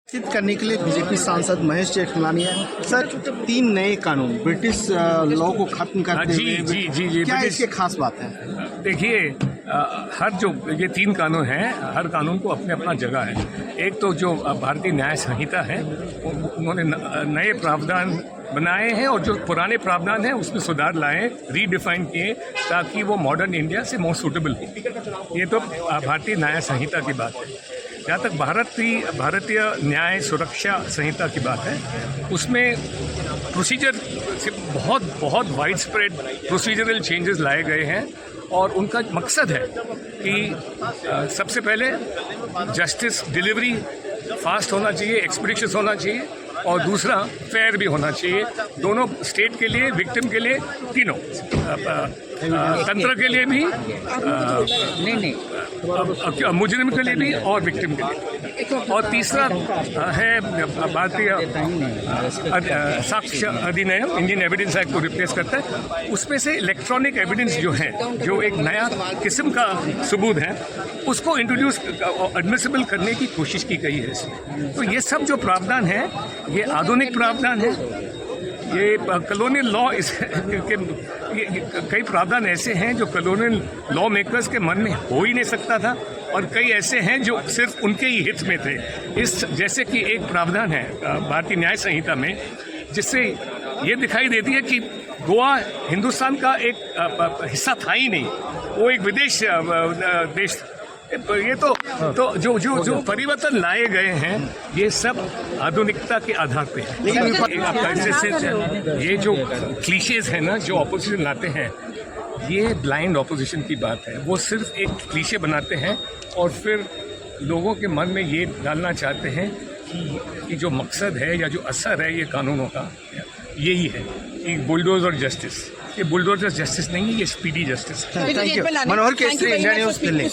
बातचीत करने के लिए बीजेपी सांसद महेश जेठमलानी है। सर, 3 नए कानून ब्रिटिश लॉ को खत्म करते हुए जी क्या इसके खास बात है? देखिए, हर जो ये 3 कानून हैं, हर कानून को अपने अपना जगह है। एक तो जो भारतीय न्याय संहिता है, उन्होंने नए प्रावधान बनाए हैं और जो पुराने प्रावधान हैं उसमें सुधार लाए, रीडिफाइन किए ताकि वो मॉडर्न इंडिया से मोर सूटेबल हो। ये तो भारतीय न्याय संहिता की बात है। जहाँ तक भारतीय न्याय सुरक्षा संहिता की बात है, उसमें प्रोसीजर से बहुत वाइड स्प्रेड प्रोसीजरल चेंजेस लाए गए हैं और उनका मकसद है कि सबसे पहले जस्टिस डिलीवरी फास्ट होना चाहिए, एक्सपीडिशियस होना चाहिए और दूसरा फेयर भी होना चाहिए, दोनों स्टेट के लिए, विक्टिम के लिए, तीनों तंत्र के लिए भी, मुजरिम के लिए भी और विक्टिम के लिए। और तीसरा है भारतीय साक्ष्य अधिनियम, इंडियन एविडेंस एक्ट को रिप्लेस करता है। उसमें से इलेक्ट्रॉनिक एविडेंस जो है, जो एक नया किस्म का सबूत है, उसको इंट्रोड्यूस एडमिसिबल करने की कोशिश की गई है इसमें। तो ये सब जो प्रावधान है, ये आधुनिक प्रावधान है। ये कॉलोनियल लॉ कई प्रावधान ऐसे हैं जो कॉलोनियल लॉ मेकर्स के मन में हो ही नहीं सकता था और कई ऐसे हैं जो सिर्फ उनके ही हित में थे। इस जैसे कि एक प्रावधान है भारतीय न्याय संहिता में, जिससे ये दिखाई देती है कि गोवा हिंदुस्तान का एक हिस्सा था ही नहीं, वो एक विदेश देश। ये तो जो परिवर्तन लाए गए हैं, ये सब आधुनिकता के आधार पे है। लेकिन ये जो क्लीशेज है ना, जो ऑपोजिशन लाते हैं, ये ब्लाइंड ऑपोजिशन की बात है। वो सिर्फ एक क्लीशे बनाते हैं और फिर लोगों के मन में ये डालना चाहते हैं कि जो मकसद है या जो असर है ये कानूनों का, यही है कि बुलडोजर जस्टिस। ये बुलडोजर जस्टिस नहीं है, ये स्पीडी जस्टिस है। Thank you. Manohar Kesari, India news, Delhi.